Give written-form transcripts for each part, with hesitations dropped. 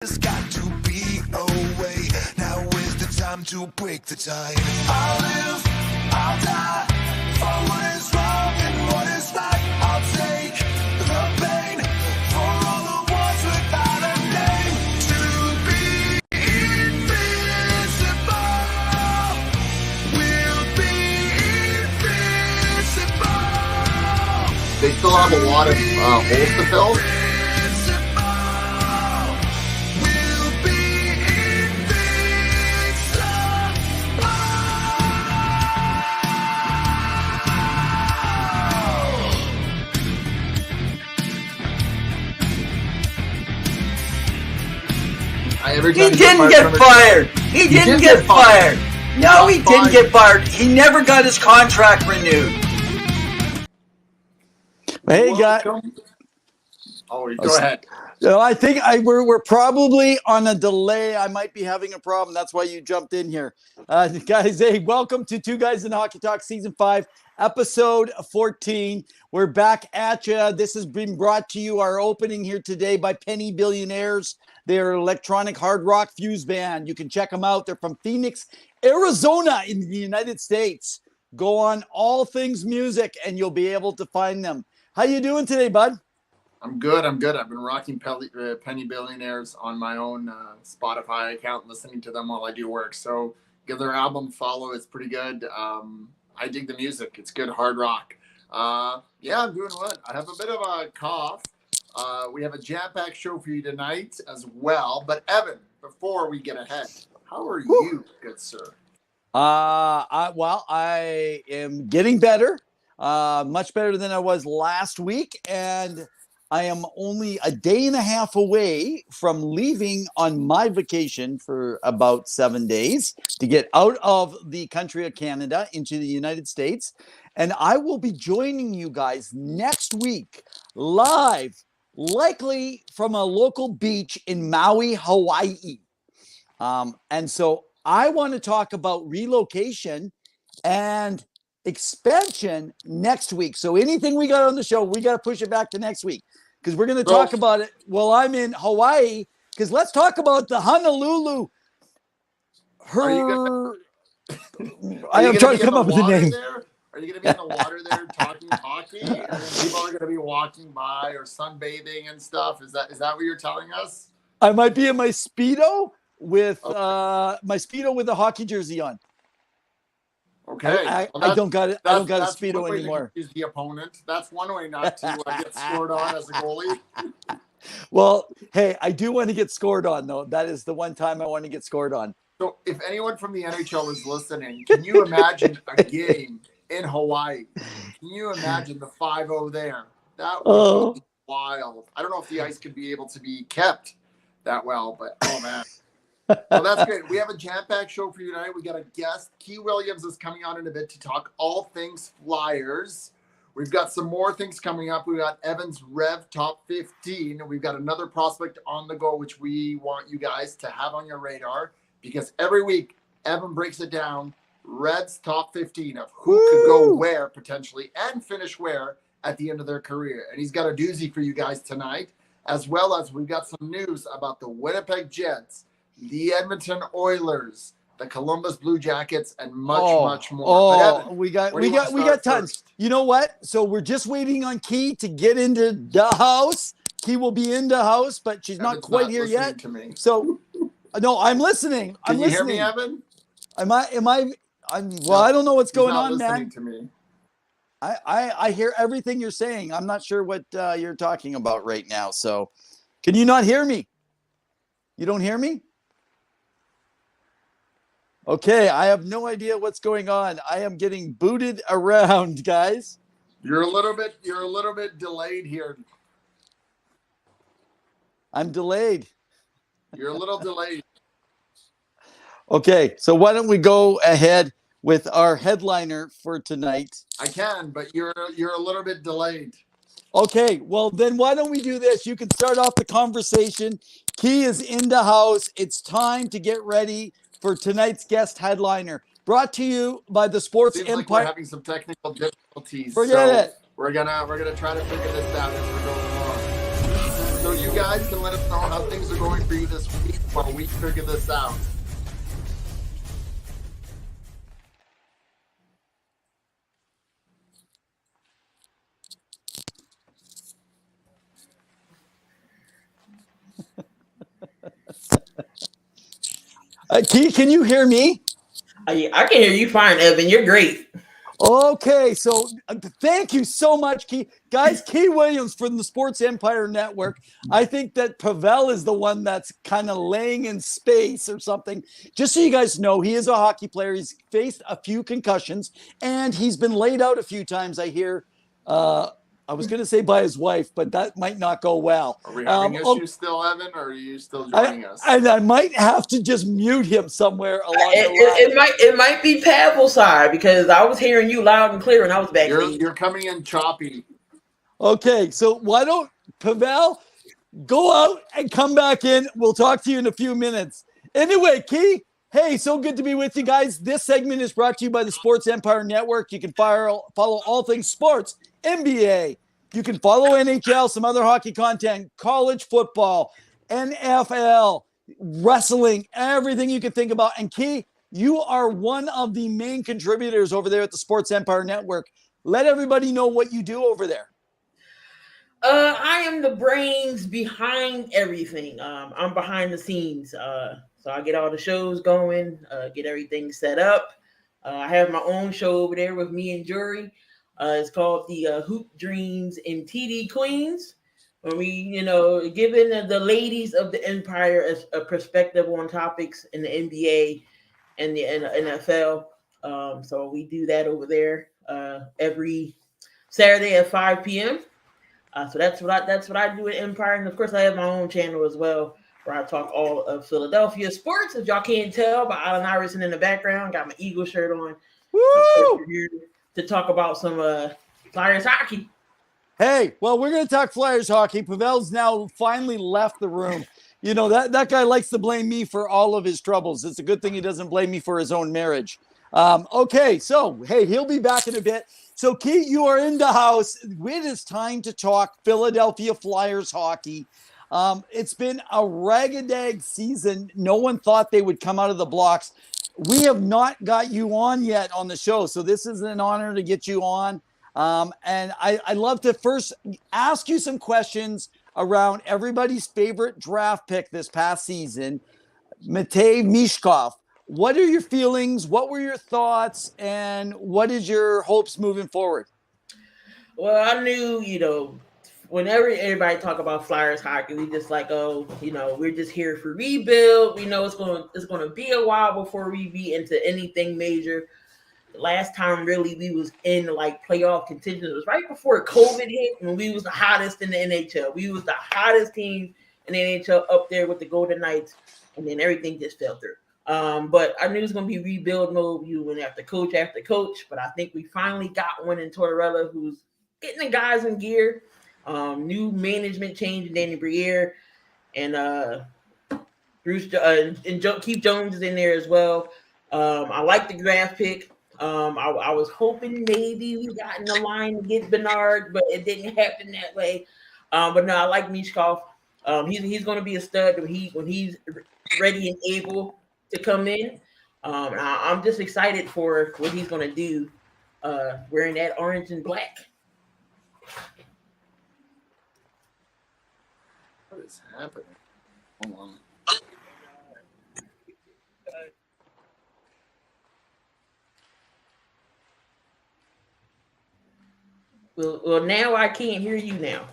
It's got to be a way. Now is the time to break the tie. I'll live, I'll die for what is wrong and what is right. I'll take the pain for all the ones without a name. To be invincible, we'll be invincible. They still have a lot of holes to fill. He didn't get fired. He didn't get fired. No, he didn't get fired. He never got his contract renewed. Hey, guys. Oh, go ahead. So I think we're probably on a delay. I might be having a problem. That's why you jumped in here. Guys, hey, welcome to Two Guys in Hockey Talk Season 5, Episode 14. We're back at you. This has been brought to you, our opening here today, by Penny Billionaires. They're an electronic hard rock fuse band. You can check them out. They're from Phoenix, Arizona in the United States. Go on All Things Music and you'll be able to find them. How you doing today, bud? I'm good. I've been rocking Penny Billionaires on my own Spotify account, listening to them while I do work. So give their album a follow. It's pretty good. I dig the music. It's good hard rock. Yeah, I'm doing what? I have a bit of a cough. We have a jam-packed show for you tonight as well. But Evan, before we get ahead, how are you, good sir? I am getting better, much better than I was last week, and I am only a day and a half away from leaving on my vacation for about 7 days to get out of the country of Canada into the United States. And I will be joining you guys next week live, likely from a local beach in Maui, Hawaii. And so I want to talk about relocation and expansion next week. So anything we got on the show, we got to push it back to next week because we're going to talk about it while I'm in Hawaii. Because let's talk about the Honolulu. I am trying to come up with a name. Are you going to be in the water there talking hockey? And then people are going to be walking by or sunbathing and stuff. Is that what you're telling us? I might be in my Speedo with a hockey jersey on. Okay. I don't got it. I don't got a Speedo anymore. Is the opponent. That's one way not to get scored on as a goalie. Well, hey, I do want to get scored on, though. That is the one time I want to get scored on. So if anyone from the NHL is listening, can you imagine a game in Hawaii? Can you imagine the 5-0 there? That would be wild. I don't know if the ice could be able to be kept that well, but oh man. Well, that's great. We have a jam-packed show for you tonight. We got a guest. Key Williams is coming on in a bit to talk all things Flyers. We've got some more things coming up. We've got Evan's Rev Top 15. And we've got another prospect on the go, which we want you guys to have on your radar. Because every week, Evan breaks it down. Rev's Top 15 of who could go where potentially and finish where at the end of their career. And he's got a doozy for you guys tonight. As well as we've got some news about the Winnipeg Jets, the Edmonton Oilers, the Columbus Blue Jackets, and much more. Evan, we got tons. First? You know what? So we're just waiting on Key to get into the house. Key will be in the house, but she's not quite here yet. To me. So no, I'm listening. Can you hear me, Evan? I don't know what's going on, man. To me. I hear everything you're saying. I'm not sure what you're talking about right now. So can you not hear me? You don't hear me? Okay, I have no idea what's going on. I am getting booted around, guys. You're a little bit delayed here. I'm delayed. You're a little delayed. Okay, so why don't we go ahead with our headliner for tonight? I can, but you're a little bit delayed. Okay, well then why don't we do this? You can start off the conversation. Key is in the house. It's time to get ready for tonight's guest headliner. Brought to you by the Sports Seems Empire. Like we're having some technical difficulties. Forget it. We're gonna try to figure this out as we're going along. So you you guys can let us know how things are going for you this week while we figure this out. Key, can you hear me? I can hear you fine, Evan. You're great. Okay, so thank you so much, Key. Guys, Key Williams from the Sports Empire Network. I think that Pawel is the one that's kind of laying in space or something. Just so you guys know, he is a hockey player. He's faced a few concussions, and he's been laid out a few times, I hear. I was going to say by his wife, but that might not go well. Are we having issues still, Evan, or are you still joining us? And I might have to just mute him somewhere along the line. It might be Pawel's side because I was hearing you loud and clear when I was back. You're coming in choppy. Okay, so why don't Pawel go out and come back in? We'll talk to you in a few minutes. Anyway, Key, hey, so good to be with you guys. This segment is brought to you by the Sports Empire Network. You can follow all things sports, NBA. You can follow NHL, some other hockey content, college football, NFL, wrestling, everything you can think about. And Key, you are one of the main contributors over there at the Sports Empire Network. Let everybody know what you do over there. I am the brains behind everything. I'm behind the scenes. So I get all the shows going, get everything set up. I have my own show over there with me and Jury. It's called the Hoop Dreams and TD Queens. Where we, giving the ladies of the Empire a perspective on topics in the NBA and the NFL. So we do that over there every Saturday at 5 p.m. So that's what I do at Empire, and of course I have my own channel as well where I talk all of Philadelphia sports. If y'all can't tell by Allen Iverson in the background, got my Eagle shirt on. Woo! Here to talk about some Flyers hockey. Hey, well, we're going to talk Flyers hockey. Pawel's now finally left the room. You know, that guy likes to blame me for all of his troubles. It's a good thing he doesn't blame me for his own marriage. Okay, so, hey, he'll be back in a bit. So, Key, you are in the house. It is time to talk Philadelphia Flyers hockey. It's been a rag-a-dag season. No one thought they would come out of the blocks. We have not got you on yet on the show, so this is an honor to get you on. And I'd love to first ask you some questions around everybody's favorite draft pick this past season, Matei Mishkov. What are your feelings? What were your thoughts? And what is your hopes moving forward? Well, I knew, whenever everybody talk about Flyers hockey, we just like, we're just here for rebuild. We know it's gonna be a while before we be into anything major. The last time really we was in like playoff contention, it was right before COVID hit when we was the hottest in the NHL. We was the hottest team in the NHL up there with the Golden Knights, and then everything just fell through. But I knew it was going to be rebuild mode. You went after coach, but I think we finally got one in Tortorella who's getting the guys in gear. New management change in Danny Briere, and Bruce and Keith Jones is in there as well. I like the draft pick. I was hoping maybe we got in the line to get Bernard, but it didn't happen that way. But no, I like Mishkov. He's going to be a stud when he's ready and able to come in. I'm just excited for what he's going to do wearing that orange and black. What is happening? Hold on. Well, now I can't hear you now.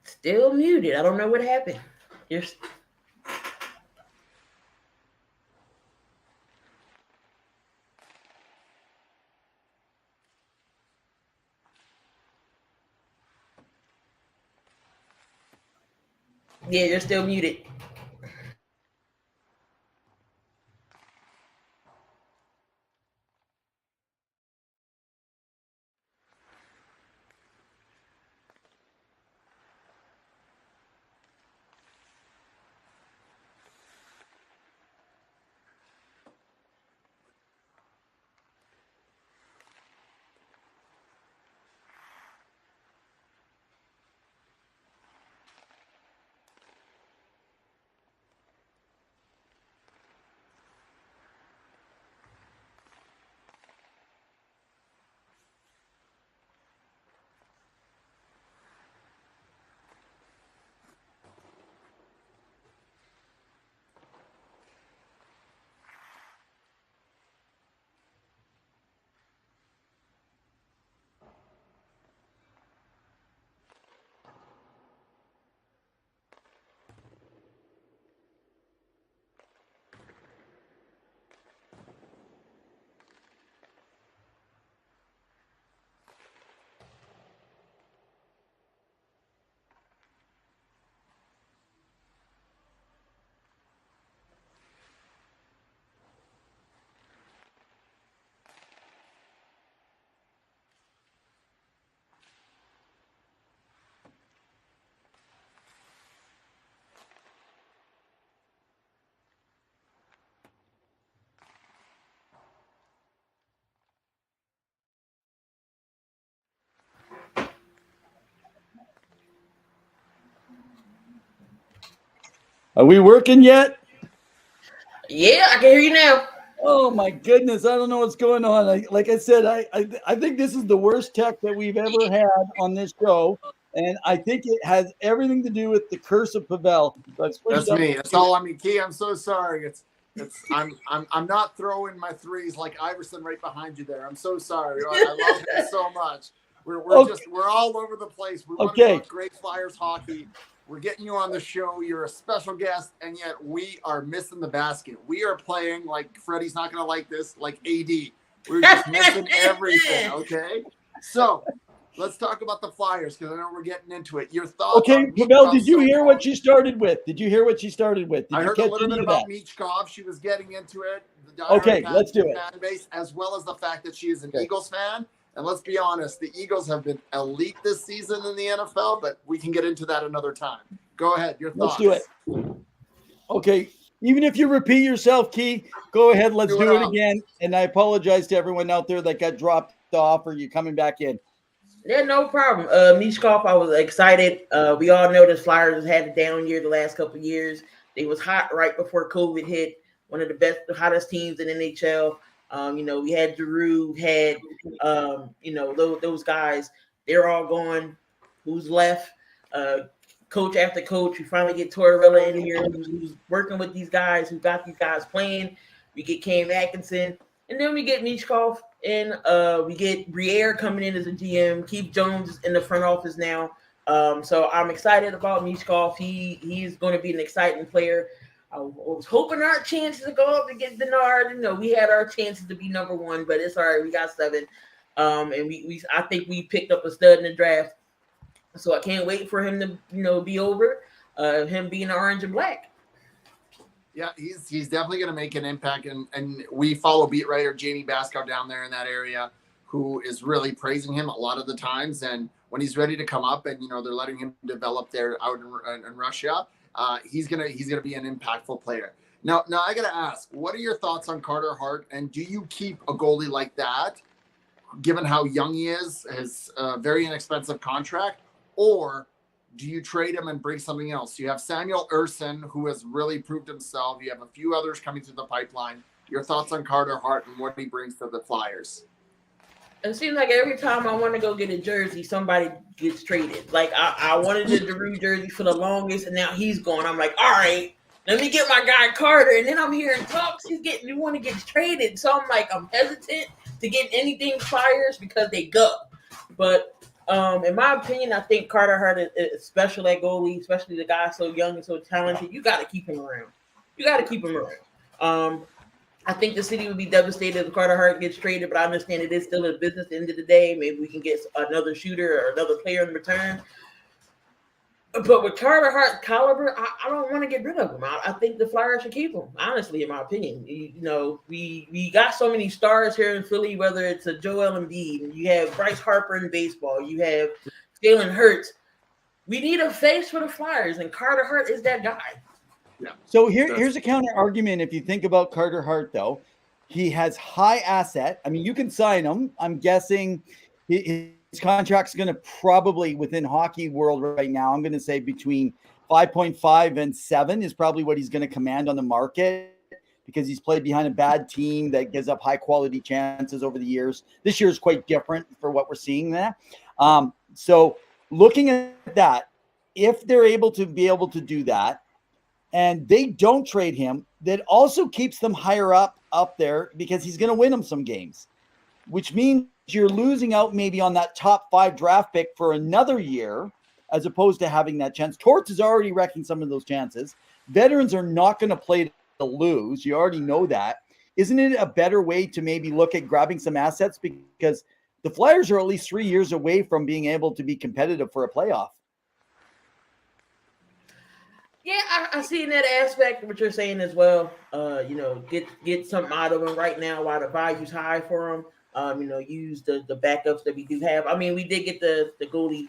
Still muted. I don't know what happened. You're still muted. Are we working yet? Yeah, I can hear you now. Oh my goodness, I don't know what's going on. Like I said, I think this is the worst tech that we've ever had on this show, and I think it has everything to do with the curse of Pawel. So I've switched That's up. me. That's all I mean. Key, I'm so sorry. I'm not throwing my threes like Iverson right behind you there. I'm so sorry. I love him so much. We're all over the place. We want to talk great Flyers hockey. We're getting you on the show. You're a special guest, and yet we are missing the basket. We are playing like Freddie's not going to like this, like AD. We're just missing everything. Okay, so let's talk about the Flyers because I know we're getting into it. Your thoughts? Okay, Pawel, did you hear what she started with? Did you hear what she started with? I heard a little bit about Michkov. She was getting into it. Okay, let's do it. Fan base, as well as the fact that she is an Eagles fan. And let's be honest, the Eagles have been elite this season in the NFL, but we can get into that another time. Go ahead. Your thoughts. Let's do it. Okay. Even if you repeat yourself, Key, go ahead. Let's do it again. And I apologize to everyone out there that got dropped off or you coming back in. Yeah, no problem. Michkov, I was excited. We all know the Flyers had a down year the last couple of years. They was hot right before COVID hit. One of the hottest teams in NHL. We had Giroux, had those guys. They're all gone. Who's left? Coach after coach. We finally get Tortorella in here, who's working with these guys, who got these guys playing. We get Cam Atkinson, and then we get Michkov, and we get Briere coming in as a GM. Keith Jones is in the front office now. So I'm excited about Michkov. He's going to be an exciting player. I was hoping our chances to go up to get Denard. We had our chances to be number one, but it's all right. We got 7. And I think we picked up a stud in the draft. So I can't wait for him to, be over, him being orange and black. Yeah, he's definitely going to make an impact. And we follow beat writer Jamie Baskow down there in that area, who is really praising him a lot of the times. And when he's ready to come up and, they're letting him develop there out in Russia, he's gonna be an impactful player. Now I gotta ask, what are your thoughts on Carter Hart? And do you keep a goalie like that, given how young he is, his very inexpensive contract, or do you trade him and bring something else? You have Samuel Ersson, who has really proved himself. You have a few others coming through the pipeline. Your thoughts on Carter Hart and what he brings to the Flyers? It seems like every time I want to go get a jersey, somebody gets traded. Like I wanted the Giroux jersey for the longest, and now he's gone. I'm like, all right, let me get my guy Carter. And then I'm hearing talks you want to get traded. So I'm like, I'm hesitant to get anything Flyers because they go. But in my opinion, I think Carter Hart is special at goalie, especially the guy so young and so talented. You got to keep him around. I think the city would be devastated if Carter Hart gets traded, but I understand it is still a business at the end of the day. Maybe we can get another shooter or another player in return. But with Carter Hart's caliber, I don't want to get rid of him. I think the Flyers should keep him, honestly, in my opinion. We got so many stars here in Philly, whether it's a Joel Embiid, you have Bryce Harper in baseball, you have Jalen Hurts. We need a face for the Flyers, and Carter Hart is that guy. Yeah. So here's a counter argument. If you think about Carter Hart, though, he has high asset. I mean, you can sign him. I'm guessing his contract's going to probably, within hockey world right now, I'm going to say between 5.5 and 7 is probably what he's going to command on the market, because he's played behind a bad team that gives up high quality chances over the years. This year is quite different for what we're seeing there. So looking at that, if they're able to do that, and they don't trade him, that also keeps them higher up there, because he's going to win them some games, which means you're losing out maybe on that top 5 draft pick for another year, as opposed to having that chance. Torts is already wrecking some of those chances. Veterans are not going to play to lose. You already know that. Isn't it a better way to maybe look at grabbing some assets? Because the Flyers are at least 3 years away from being able to be competitive for a playoff. Yeah, I see in that aspect what you're saying as well. Get something out of him right now while the value's high for him. Use the backups that we do have. I mean, we did get the goalie.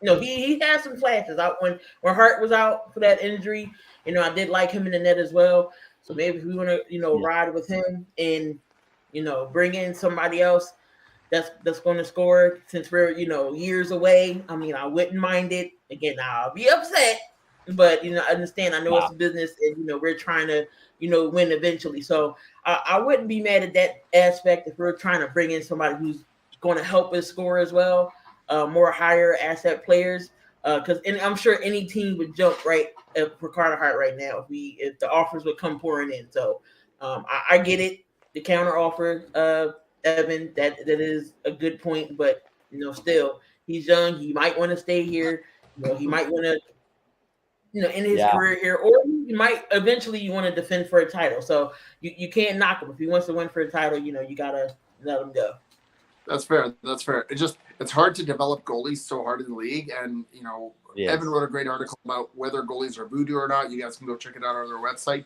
He had some flashes out when Hart was out for that injury. I did like him in the net as well. So maybe if we want to, ride with him and, bring in somebody else that's going to score, since we're, years away. I mean, I wouldn't mind it. Again, I'll be upset, but I understand. I know Wow. it's a business, and we're trying to win eventually. So I wouldn't be mad at that aspect if we're trying to bring in somebody who's going to help us score as well, more higher asset players. Because I'm sure any team would jump right for Carter Hart right now if the offers would come pouring in. So I get it, the counter offer, Evan. That is a good point, but still he's young. He might want to stay here. He might want to in his career here, or you might eventually you want to defend for a title. So you can't knock him if he wants to win for a title. You gotta let him go. That's fair. That's fair. It's hard to develop goalies so hard in the league, and Evan wrote a great article about whether goalies are voodoo or not. You guys can go check it out on their website.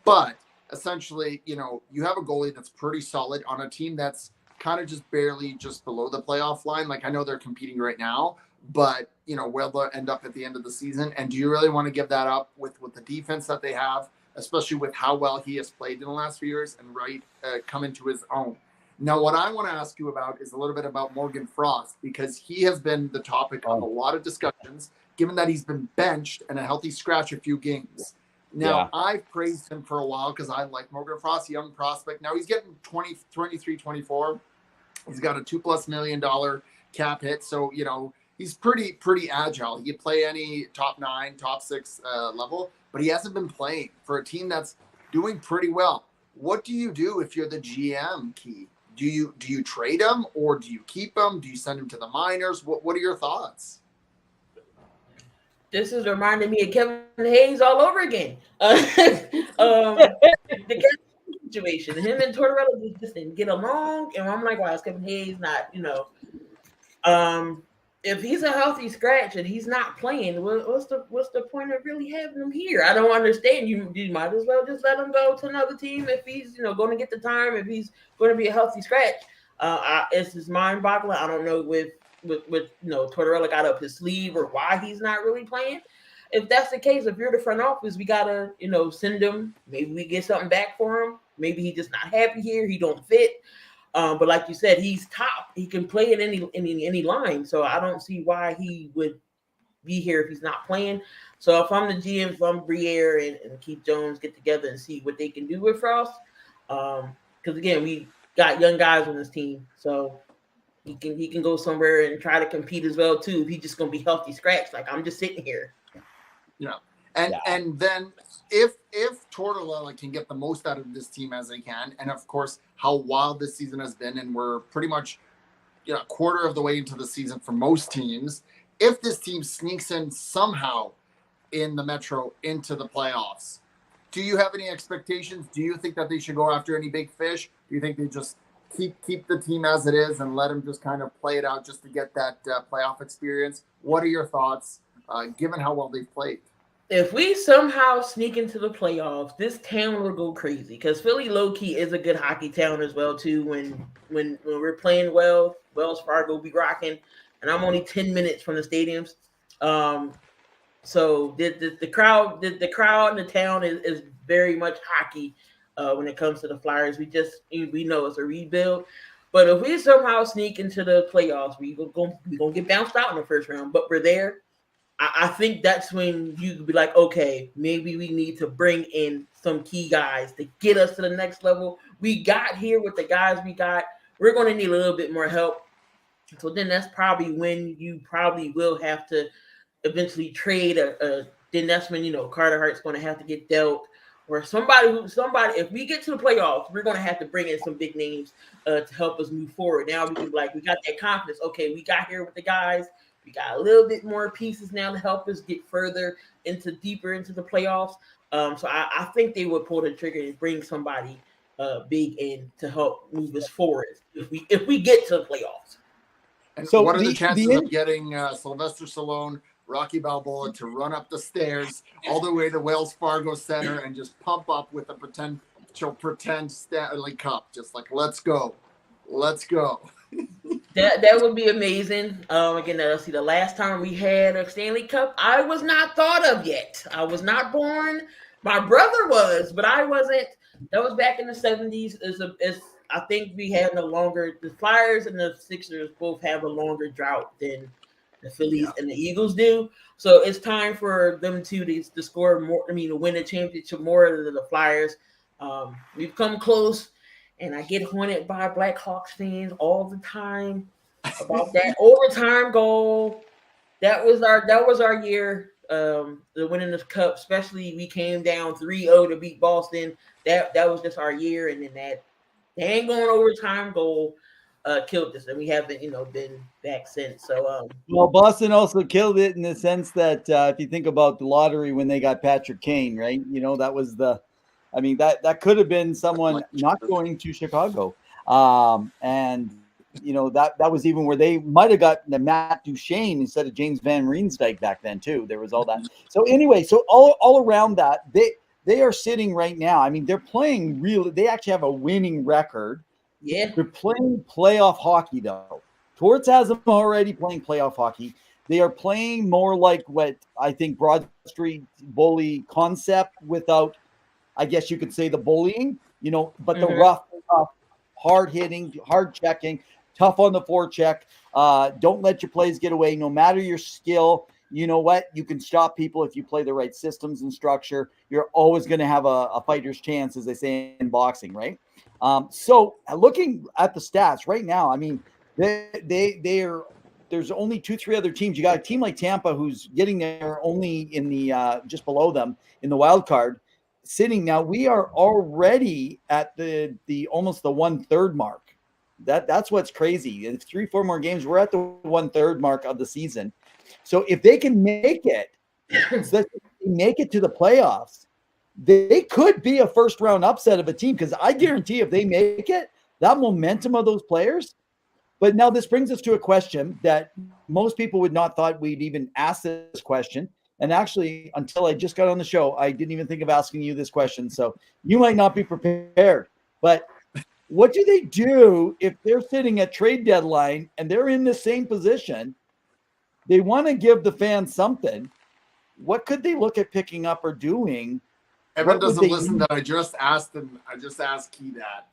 But essentially, you have a goalie that's pretty solid on a team that's kind of just barely just below the playoff line. Like I know they're competing right now, but will they end up at the end of the season? And do you really want to give that up with the defense that they have, especially with how well he has played in the last few years and come into his own? Now, what I want to ask you about is a little bit about Morgan Frost, because he has been the topic of a lot of discussions, given that he's been benched and a healthy scratch a few games. Now, I've praised him for a while because I like Morgan Frost, young prospect. Now he's getting 23, 24. He's got a $2+ million cap hit. So, he's pretty agile. He can play any top 9, top 6 level, but he hasn't been playing for a team that's doing pretty well. What do you do if you're the GM, Key? Do you trade him, or do you keep him? Do you send him to the minors? What are your thoughts? This is reminding me of Kevin Hayes all over again. The situation, him and Tortorella just didn't get along, and I'm like, why is Kevin Hayes not? If he's a healthy scratch and he's not playing, what's the point of really having him here? I don't understand. You might as well just let him go to another team if he's going to get the time, if he's going to be a healthy scratch. It's just mind-boggling. I don't know with Tortorella got up his sleeve or why he's not really playing. If that's the case, if you're the front office, we gotta send him. Maybe we get something back for him. Maybe he's just not happy here. He don't fit. But like you said, he's top. He can play at any line. So I don't see why he would be here if he's not playing. So if I'm the GM, if I'm Briere and Keith Jones, get together and see what they can do with Frost. Because again, we got young guys on this team, so he can go somewhere and try to compete as well too. If he's just gonna be healthy scratch, like I'm just sitting here. And then if Tortorella can get the most out of this team as they can, and of course how wild this season has been, and we're pretty much a quarter of the way into the season for most teams. If this team sneaks in somehow in the Metro into the playoffs, do you have any expectations? Do you think that they should go after any big fish? Do you think they just keep the team as it is and let them just kind of play it out just to get that playoff experience? What are your thoughts, given how well they've played? If we somehow sneak into the playoffs, this town will go crazy, because Philly low-key is a good hockey town as well too. When we're playing well, Wells Fargo be rocking, and I'm only 10 minutes from the stadiums. So the crowd in the town is very much hockey when it comes to the Flyers. We know it's a rebuild. But if we somehow sneak into the playoffs, we're gonna get bounced out in the first round, but we're there. I think that's when you could be like, okay, maybe we need to bring in some key guys to get us to the next level. We got here with the guys we got. We're going to need a little bit more help. So then that's probably when you probably will have to eventually trade. Then that's when, Carter Hart's going to have to get dealt. Or somebody, if we get to the playoffs, we're going to have to bring in some big names to help us move forward. Now we can we got that confidence. Okay, we got here with the guys. We got a little bit more pieces now to help us get deeper into the playoffs. So I think they would pull the trigger and bring somebody big in to help move us forward if we get to the playoffs. And so what are the chances of getting Sylvester Stallone, Rocky Balboa to run up the stairs all the way to Wells Fargo Center and just pump up with a pretend Stanley Cup? Just like, let's go. That would be amazing. Again, let's see. The last time we had a Stanley Cup, I was not thought of yet. I was not born. My brother was, but I wasn't. That was back in the 70s. I think we have no longer. The Flyers and the Sixers both have a longer drought than the Phillies and the Eagles do. So it's time for them to score more. I mean, to win the championship more than the Flyers. We've come close, and I get haunted by Blackhawks fans all the time about that overtime goal. That was our year. The winning this cup, especially we came down 3-0 to beat Boston. That was just our year, and then that dang going overtime goal killed us, and we haven't been back since. So well, Boston also killed it in the sense that if you think about the lottery when they got Patrick Kane, right? That was that could have been someone not going to Chicago, and that was even where they might have got the Matt Duchene instead of James Van Riemsdyk back then too. There was all that. So anyway, so all around that, they are sitting right now. I mean, they're playing they actually have a winning record. Yeah. They're playing playoff hockey though. Torts has them already playing playoff hockey. They are playing more like what I think Broad Street bully concept without, I guess you could say, the bullying, but the rough, hard hitting, hard checking, tough on the forecheck. Don't let your plays get away. No matter your skill, you know what? You can stop people if you play the right systems and structure. You're always going to have a fighter's chance, as they say in boxing, right? So looking at the stats right now, I mean, they're there's only 2-3 other teams. You got a team like Tampa who's getting there only in the just below them in the wild card. Sitting now, we are already at the almost the 1/3 mark. That's what's crazy. In 3-4 more games, we're at the 1/3 mark of the season. So if they can make it, make it to the playoffs, they could be a first round upset of a team, because I guarantee if they make it, that momentum of those players. But now this brings us to a question that most people would not thought we'd even ask this question. And actually, until I just got on the show, I didn't even think of asking you this question. So you might not be prepared. But what do they do if they're sitting at trade deadline and they're in the same position? They want to give the fans something. What could they look at picking up or doing? Evan doesn't listen that I just asked him. I just asked Key that.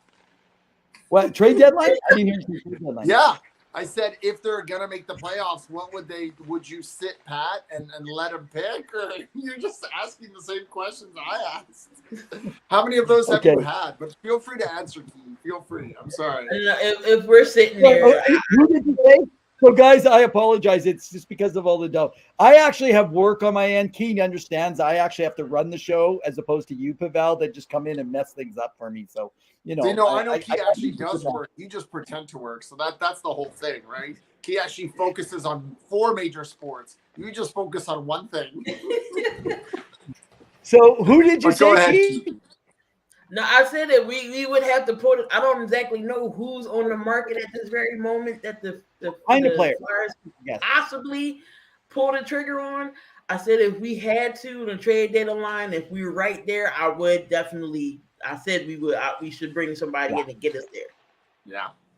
What, trade deadline? I didn't hear trade deadline. Yeah. I said, if they're going to make the playoffs, would you sit pat and let them pick? Or you're just asking the same questions I asked? How many of those have you had? But feel free to answer, Key. Feel free. I'm sorry. If we're sitting there. Who did you say? So, guys, I apologize. It's just because of all the dough. I actually have work on my end. Keen understands I actually have to run the show as opposed to you, Pawel, that just come in and mess things up for me. So, I know Key actually does work. You just pretend to work. So that's the whole thing, right? Key actually focuses on 4 major sports. You just focus on one thing. So who did you say, Key? No, I said that we would have to put it. I don't exactly know who's on the market at this very moment that the player Flyers possibly pull the trigger on. I said if we had to, the trade deadline, if we were right there, I would definitely. I said we would. We should bring somebody in and get us there.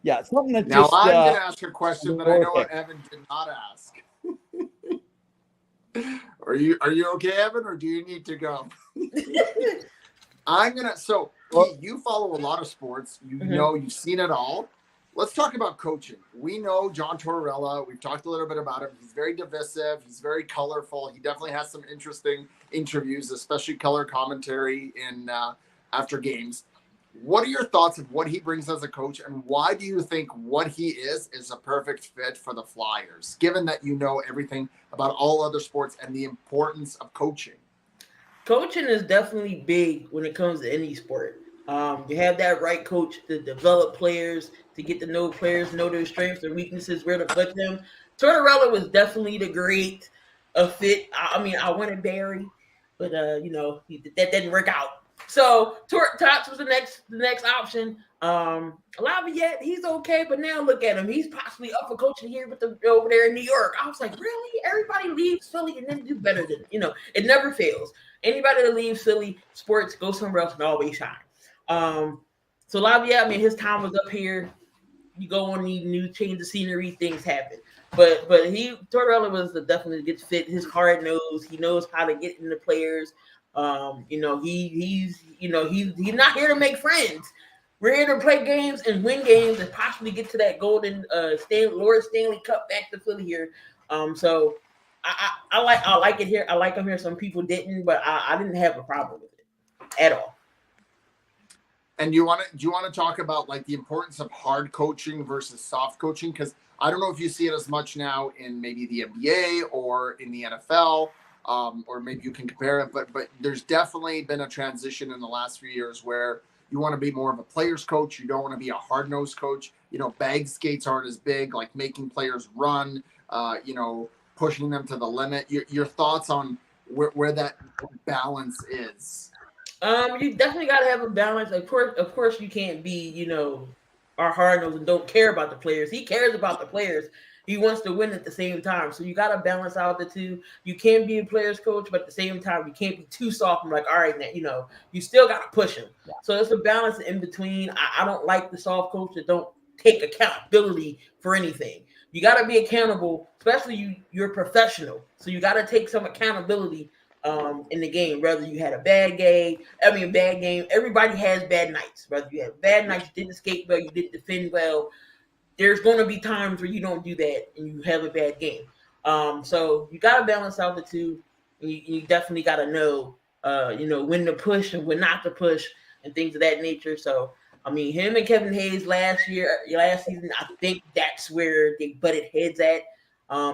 Yeah. Something that now I'm going to ask a question that I know Evan did not ask. Are you okay, Evan, or do you need to go? So you follow a lot of sports. You know, you've seen it all. Let's talk about coaching. We know John Tortorella. We've talked a little bit about him. He's very divisive. He's very colorful. He definitely has some interesting interviews, especially color commentary in after games. What are your thoughts of what he brings as a coach, and why do you think what he is a perfect fit for the Flyers, given that you know everything about all other sports and the importance of coaching? Coaching is definitely big when it comes to any sport. You have that right coach to develop players, to get to know players, know their strengths and weaknesses, where to put them. Tortorella was definitely the great fit. I mean, I wanted Barry, but that didn't work out. So Tots was the next option. Laviolette, he's okay, but now look at him. He's possibly up for coaching here over there in New York. I was like, really? Everybody leaves Philly and then do better than it never fails. Anybody that leaves Philly sports, go somewhere else and always shine. So Laviolette, I mean, his time was up here. You go on the new change of scenery, things happen. But Tortorella was definitely a good fit. His hard nose, he knows how to get into players. He's not here to make friends. We're here to play games and win games and possibly get to that golden Lord Stanley Cup back to Philly here. So I like it here. I like him here. Some people didn't, but I didn't have a problem with it at all. And do you want to talk about like the importance of hard coaching versus soft coaching? Because I don't know if you see it as much now in maybe the NBA or in the NFL, or maybe you can compare it. But there's definitely been a transition in the last few years where you want to be more of a player's coach. You don't want to be a hard-nosed coach. Bag skates aren't as big, like making players run, pushing them to the limit. Your thoughts on where that balance is? You definitely got to have a balance. Of course, you can't be, our hard nose and don't care about the players. He cares about the players. He wants to win at the same time. So you got to balance out the two. You can't be a player's coach, but at the same time, you can't be too soft and like, all right, now, you still got to push him. Yeah. So it's a balance in between. I don't like the soft coach that don't take accountability for anything. You got to be accountable, especially you're professional. So you got to take some accountability in the game, whether you had a bad game. Everybody has bad nights. Whether you had bad nights, you didn't skate well, you didn't defend well. There's going to be times where you don't do that and you have a bad game. So you got to balance out the two. You definitely got to know, when to push and when not to push and things of that nature. So, him and Kevin Hayes last season, I think that's where they butted heads at.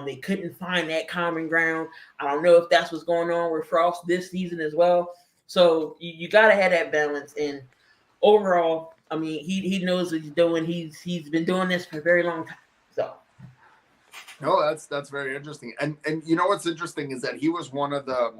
They couldn't find that common ground. I don't know if that's what's going on with Frost this season as well. So you got to have that balance. And overall, he knows what he's doing. He's been doing this for a very long time. So. No, that's very interesting. And what's interesting is that he was one of the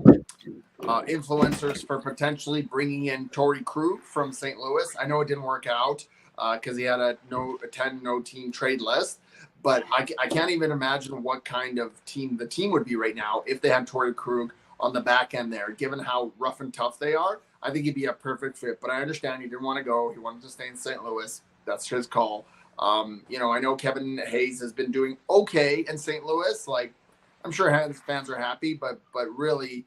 influencers for potentially bringing in Torrey Krug from St. Louis. I know it didn't work out because he had a 10-no-team trade list. But I can't even imagine what kind of team the team would be right now if they had Torrey Krug on the back end there. Given how rough and tough they are, I think he'd be a perfect fit. But I understand he didn't want to go. He wanted to stay in St. Louis. That's his call. I know Kevin Hayes has been doing okay in St. Louis. Like, I'm sure his fans are happy, but really,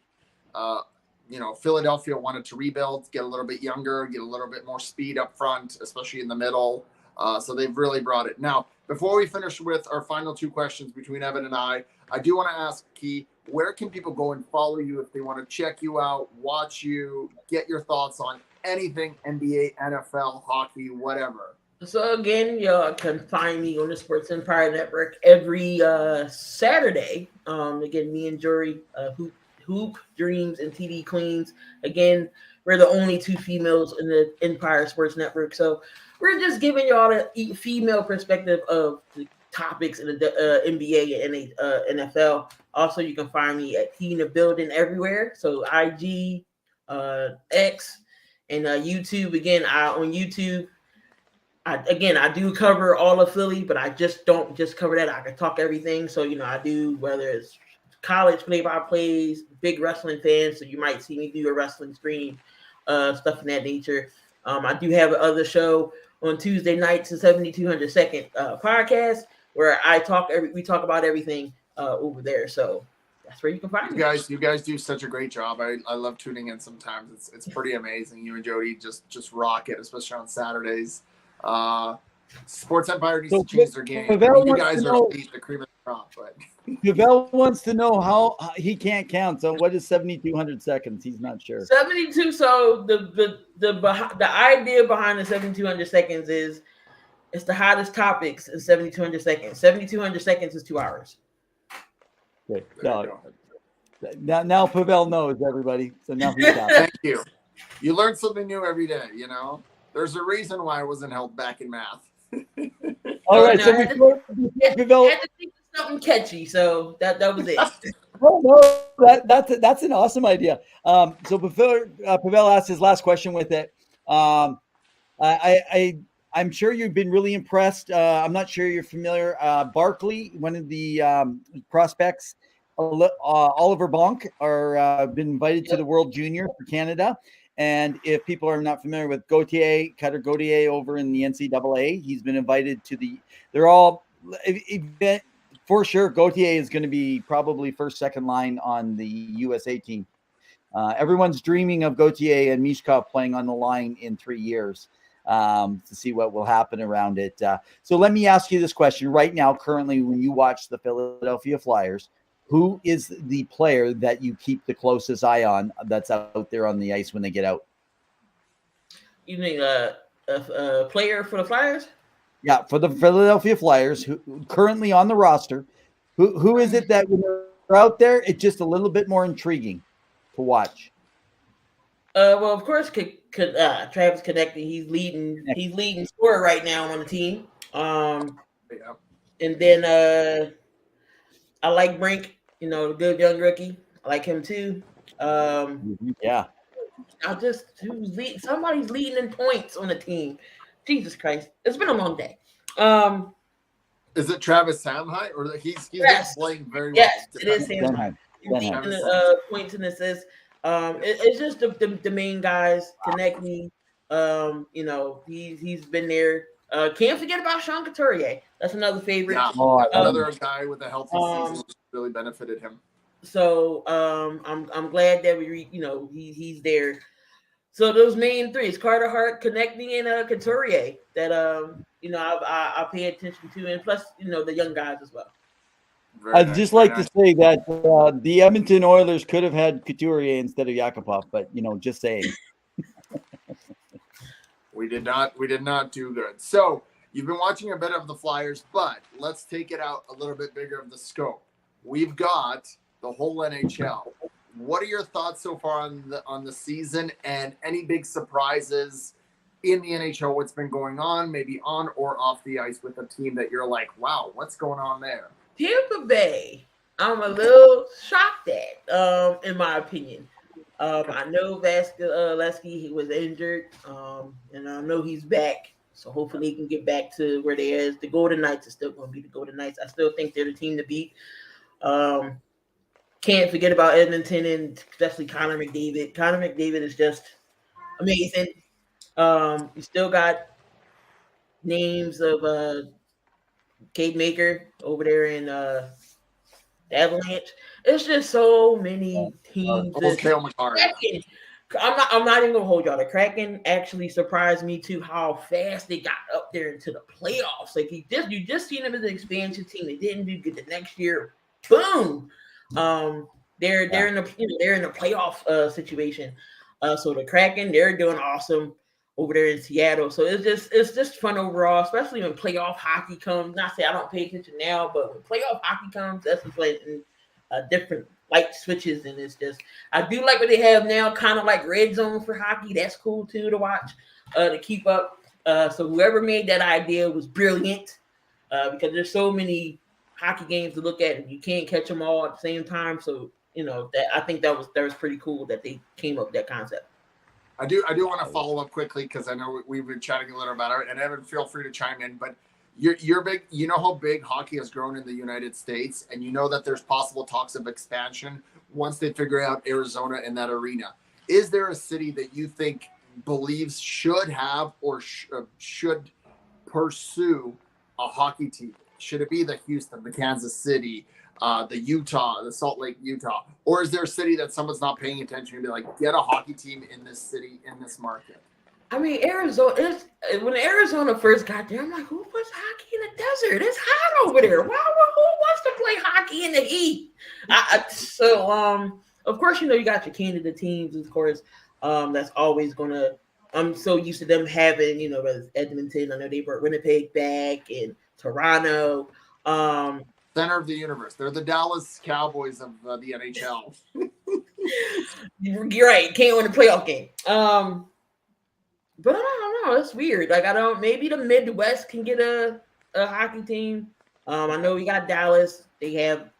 Philadelphia wanted to rebuild, get a little bit younger, get a little bit more speed up front, especially in the middle. So they've really brought it. Now, before we finish with our final two questions between Evan and I do want to ask Key, where can people go and follow you if they want to check you out, watch you, get your thoughts on anything NBA, NFL, hockey, whatever? So again, y'all can find me on the Sports Empire Network every Saturday. Again, me and Jory, Hoop Dreams and TD Queens. Again, we're the only two females in the Empire Sports Network. So we're just giving y'all a female perspective of the topics in the NBA and NFL. Also, you can find me at Key in the Building everywhere. So IG, X, and YouTube. Again, on YouTube, I do cover all of Philly, but I just don't just cover that. I can talk everything. So, I do, whether it's college play-by-plays, big wrestling fans. So you might see me do a wrestling stream, stuff in that nature. I do have another show on Tuesday nights, the 7200 second podcast, where we talk about everything over there. So that's where you can find me. You guys do such a great job. I love tuning in sometimes. It's pretty amazing. You and Jody just rock it, especially on Saturdays. Sports Empire needs to change their game. You guys are the cream of the crop, but Pavel wants to know how he can't count. So what is 7,200 seconds? He's not sure. 72. So the idea behind the 7,200 seconds is it's the hottest topics in 7,200 seconds. 7,200 seconds is 2 hours. Okay. Now Pavel knows, everybody. So now he's out. Thank you. You learn something new every day. There's a reason why I wasn't held back in math. All right. So before Pavel, I had to think of something catchy, so that was it. Oh, no, that's an awesome idea. So before Pawel asks his last question with it, I'm sure you've been really impressed. I'm not sure you're familiar. Barkley, one of the prospects, Oliver Bonk, are been invited to the World Junior for Canada. And if people are not familiar with Cutter Gauthier over in the NCAA, he's been invited to they're all event. For sure, Gauthier is going to be probably first, second line on the USA team. Everyone's dreaming of Gauthier and Mishkov playing on the line in 3 years. to see what will happen around it. So let me ask you this question right now. Currently, when you watch the Philadelphia Flyers, who is the player that you keep the closest eye on that's out there on the ice when they get out? You mean a player for the Flyers? Yeah, for the Philadelphia Flyers, who currently on the roster, who is it that when they're out there, it's just a little bit more intriguing to watch? Well, of course, Travis Konechny. He's leading scorer right now on the team. And then I like Brink. You know, the good young rookie. I like him too. Yeah. Somebody's leading in points on the team. Jesus Christ, it's been a long day. Is it Travis Sanheim, or he's yes. playing very well? Yes, it is Sanheim. He's leading points and assists. It's just the main guys. Konechny. You know, he's been there. Can't forget about Sean Couturier. That's another favorite. Yeah, another guy with a healthy season really benefited him. So I'm glad that he's there. So those main three is Carter Hart, Konechny, and Couturier that I pay attention to, and plus the young guys as well. I'd just like to say that the Edmonton Oilers could have had Couturier instead of Yakupov, but just saying. We did not do good. So you've been watching a bit of the Flyers, but let's take it out a little bit bigger of the scope. We've got the whole NHL. What are your thoughts so far on the season, and any big surprises in the NHL? What's been going on, maybe on or off the ice with a team that you're like, wow, what's going on there? Tampa Bay, I'm a little shocked at, in my opinion. I know Lesky, he was injured, and I know he's back. So hopefully he can get back to where they is. The Golden Knights are still going to be the Golden Knights. I still think they're the team to beat. Can't forget about Edmonton, and especially Connor McDavid. Connor McDavid is just amazing. You still got names of Cade Maker over there in the Avalanche. It's just so many teams. I'm not even gonna hold y'all. The Kraken actually surprised me too how fast they got up there into the playoffs. Like you just seen them as an expansion team. They didn't do good the next year. Boom. They're in the playoff situation. So the Kraken, they're doing awesome over there in Seattle. So it's just fun overall, especially when playoff hockey comes. Not say I don't pay attention now, but when playoff hockey comes, that's when different light switches, and it's just I do like what they have now, kind of like red zone for hockey. That's cool too to watch, to keep up. So whoever made that idea was brilliant, because there's so many hockey games to look at, and you can't catch them all at the same time. So that I think that was pretty cool that they came up with that concept. I do want to follow up quickly because I know we've been chatting a little about it, and Evan, feel free to chime in. But you're big. You know how big hockey has grown in the United States, and you know that there's possible talks of expansion once they figure out Arizona in that arena. Is there a city that you think believes should have or should pursue a hockey team? Should it be the Houston, the Kansas City, the Utah, the Salt Lake, Utah? Or is there a city that someone's not paying attention and be like, get a hockey team in this city, in this market? I mean, when Arizona first got there, I'm like, who puts hockey in the desert? It's hot over there. Who wants to play hockey in the heat? Of course, you got your Canada teams, of course. That's always going to – I'm so used to them having, Edmonton. I know they brought Winnipeg back and Toronto. Center of the universe. They're the Dallas Cowboys of the NHL. You're right. Can't win a playoff game. But I don't know. It's weird. Like maybe the Midwest can get a hockey team. I know we got Dallas. They have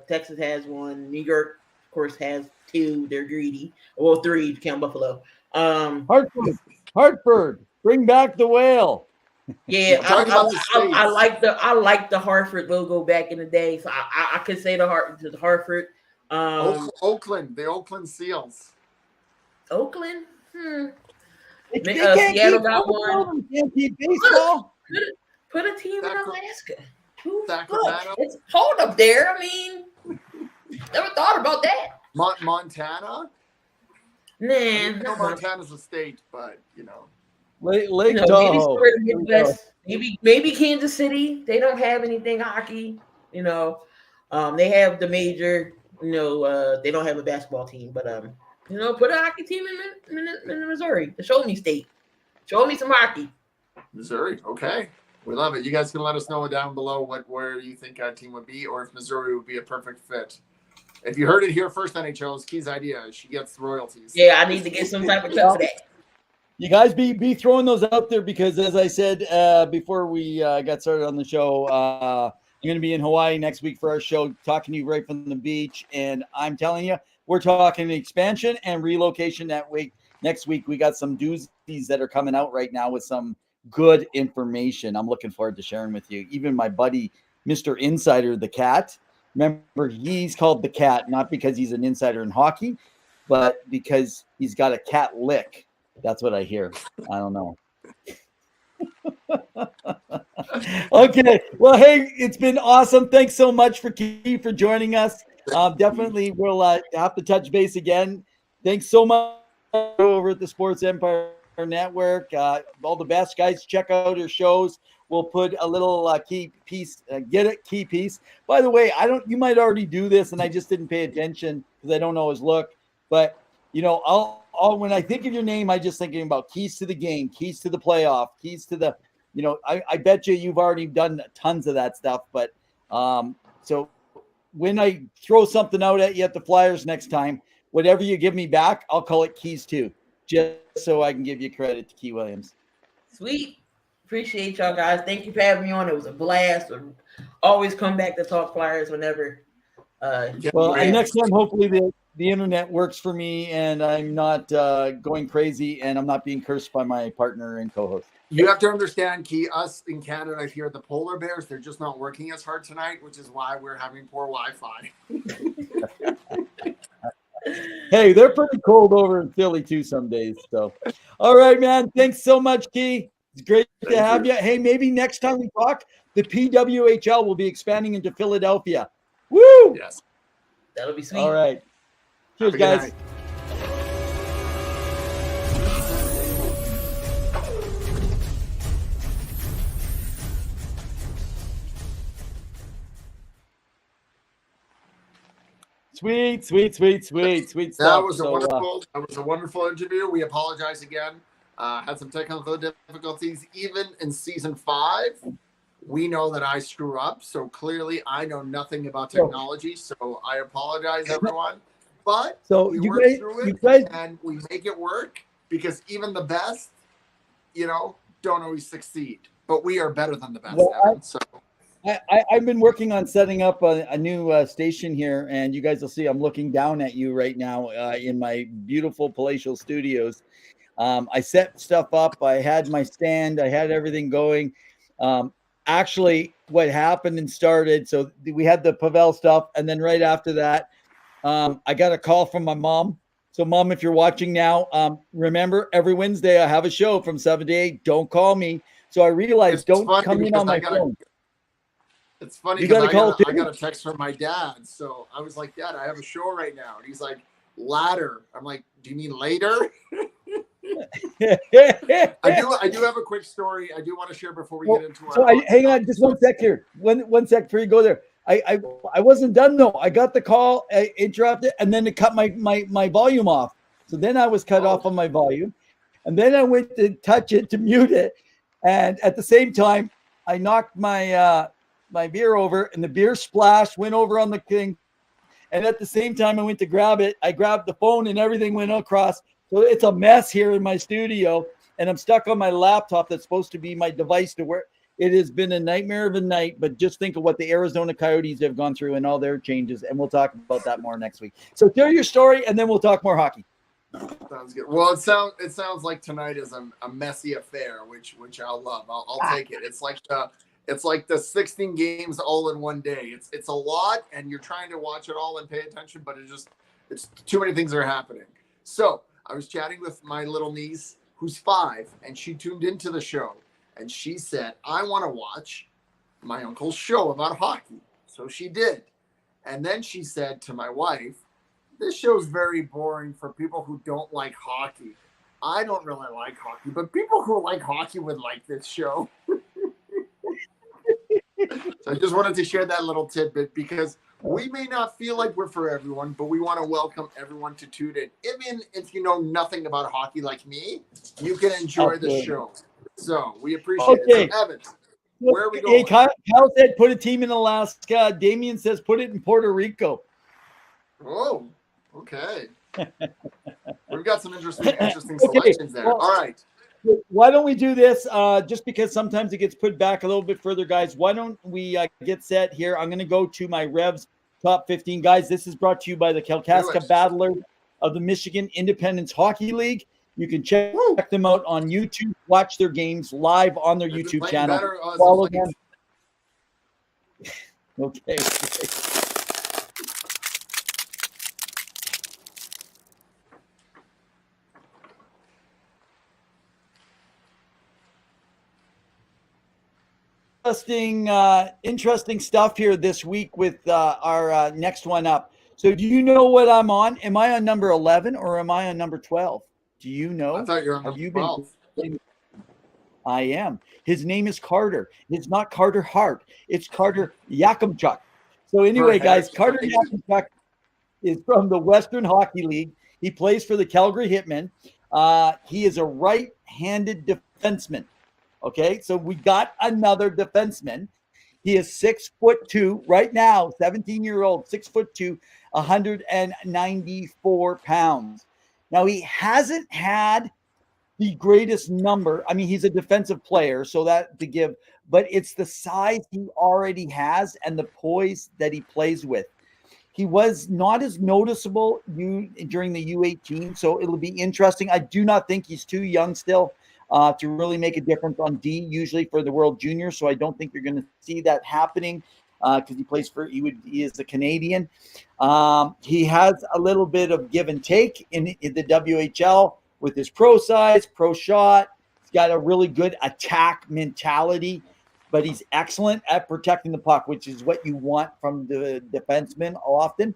Texas has one. New York, of course, has two. They're greedy. Well, three. Count Buffalo. Hartford. Bring back the whale. Yeah, I like the Hartford logo back in the day. So I could say the Hartford. Oakland, the Oakland Seals. Oakland. Seattle got one. Can't keep baseball. Put a team in Alaska. Sacramento. It's cold up there. I mean, never thought about that. Montana. Nah, Montana's a state, but Lake Maybe Tahoe. somewhere in the Midwest. Maybe Kansas City. They don't have anything hockey. They have the major. They don't have a basketball team, but put a hockey team in Missouri, the Show Me State. Show me some hockey. Missouri, okay. We love it. You guys can let us know down below where you think our team would be, or if Missouri would be a perfect fit. If you heard it here first, NHL, it's Key's idea. She gets royalties. Yeah, I need to get some type of cut for that. You guys be throwing those out there because, as I said before we got started on the show, I'm going to be in Hawaii next week for our show, talking to you right from the beach. And I'm telling you, we're talking expansion and relocation that week. Next week, we got some doozies that are coming out right now with some good information. I'm looking forward to sharing with you. Even my buddy, Mr. Insider, the Cat. Remember, he's called the Cat, not because he's an insider in hockey, but because he's got a cat lick. That's what I hear. I don't know. Okay. Well, hey, it's been awesome. Thanks so much for joining us. Definitely we'll have to touch base again. Thanks so much over at the Sports Empire Network. All the best, guys. Check out her shows. We'll put a little key piece. Key piece. By the way, you might already do this, and I just didn't pay attention because I don't always look. But when I think of your name, I just thinking about keys to the game, keys to the playoff, keys to the, I bet you've already done tons of that stuff. But so when I throw something out at you at the Flyers next time, whatever you give me back, I'll call it keys too, just so I can give you credit to Key Williams. Sweet. Appreciate y'all guys. Thank you for having me on. It was a blast. Always come back to talk Flyers whenever. And next time, hopefully the internet works for me and I'm not going crazy and I'm not being cursed by my partner and co-host. You have to understand, Key, us in Canada here, the polar bears, they're just not working as hard tonight, which is why we're having poor Wi-Fi. Hey, they're pretty cold over in Philly too some days. So, all right, man. Thanks so much, Key. It's great to have you. Hey, maybe next time we talk, the PWHL will be expanding into Philadelphia. Woo! Yes. That'll be sweet. All right. Cheers, guys. Night. Sweet stuff. That was a wonderful interview. We apologize again. Had some technical difficulties. Even in season 5, we know that I screw up. So clearly I know nothing about technology. So I apologize, everyone. But we work through it and we make it work, because even the best, don't always succeed. But we are better than the best. I've been working on setting up a new station here, and you guys will see I'm looking down at you right now in my beautiful palatial studios. I set stuff up. I had my stand. I had everything going. Actually, what happened and started, so we had the Pawel stuff, and then right after that, I got a call from my mom. So, Mom, if you're watching now, remember, every Wednesday I have a show from 7 to 8. Don't call me. So I realized, don't come in on my phone. It's funny because I got a text from my dad. So I was like, Dad, I have a show right now. And he's like, ladder. I'm like, do you mean later? I do have a quick story I do want to share before we get into our hang on just one sec here. One sec before you go there. I wasn't done though. I got the call, I interrupted, and then it cut my volume off. So then I was cut off on my volume. And then I went to touch it to mute it. And at the same time, I knocked my beer over, and the beer splashed, went over on the thing. And at the same time I went to grab it, I grabbed the phone and everything went across. So it's a mess here in my studio, and I'm stuck on my laptop that's supposed to be my device to work. It has been a nightmare of a night, but just think of what the Arizona Coyotes have gone through and all their changes, and we'll talk about that more next week. So tell your story, and then we'll talk more hockey. Sounds good. Well, it sounds like tonight is a messy affair, which I'll love. I'll take it. It's like the 16 games all in one day. It's a lot, and you're trying to watch it all and pay attention, but it's too many things are happening. So I was chatting with my little niece, who's 5, and she tuned into the show, and she said, I want to watch my uncle's show about hockey. So she did. And then she said to my wife, this show's very boring for people who don't like hockey. I don't really like hockey, but people who like hockey would like this show. So I just wanted to share that little tidbit because we may not feel like we're for everyone, but we want to welcome everyone to tune in. Even if you know nothing about hockey like me, you can enjoy the show. So we appreciate it. So Evan, where are we going? Hey, Kyle said put a team in Alaska. Damien says put it in Puerto Rico. Oh, okay. We've got some interesting selections there. All right. Why don't we do this? Just because sometimes it gets put back a little bit further, guys. Why don't we get set here? I'm going to go to my Revs top 15. Guys, this is brought to you by the Kalkaska Battlers of the Michigan Independence Hockey League. You can check them out on YouTube, watch their games live on their YouTube channel. Follow them. Okay. Interesting stuff here this week with our next one up. So do you know what I'm on? Am I on number 11 or am I on number 12? Do you know? I thought you were on number 12. I am. His name is Carter. It's not Carter Hart. It's Carter Yakimchuk. So anyway, guys, Carter Yakimchuk is from the Western Hockey League. He plays for the Calgary Hitmen. He is a right-handed defenseman. Okay, so we got another defenseman. He is 6'2" right now, 17-year-old, 6'2", 194 pounds. Now he hasn't had the greatest number. I mean, he's a defensive player, so that to give, but it's the size he already has and the poise that he plays with. He was not as noticeable during the U18, so it'll be interesting. I do not think he's too young still to really make a difference on D, usually for the World Junior. So I don't think you're going to see that happening because he is a Canadian. He has a little bit of give and take in the WHL with his pro size, pro shot. He's got a really good attack mentality, but he's excellent at protecting the puck, which is what you want from the defenseman often.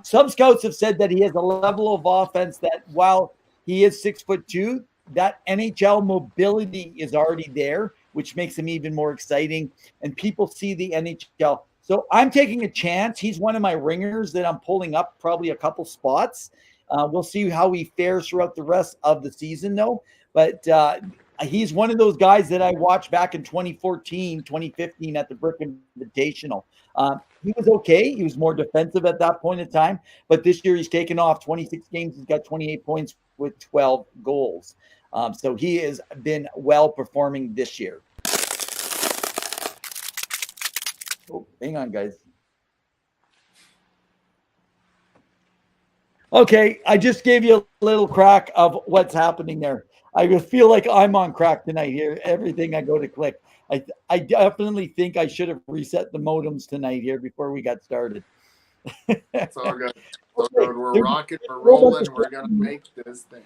Some scouts have said that he has a level of offense that while he is 6'2", that NHL mobility is already there, which makes him even more exciting. And people see the NHL. So I'm taking a chance. He's one of my ringers that I'm pulling up probably a couple spots. We'll see how he fares throughout the rest of the season, though. But he's one of those guys that I watched back in 2014, 2015 at the Brick Invitational. He was okay. He was more defensive at that point in time. But this year he's taken off 26 games. He's got 28 points with 12 goals. So he has been well performing this year. Oh, hang on, guys. Okay, I just gave you a little crack of what's happening there. I feel like I'm on crack tonight here. Everything I go to click. I definitely think I should have reset the modems tonight here before we got started. It's all good. It's all good. We're rocking, we're rolling, we're going to make this thing.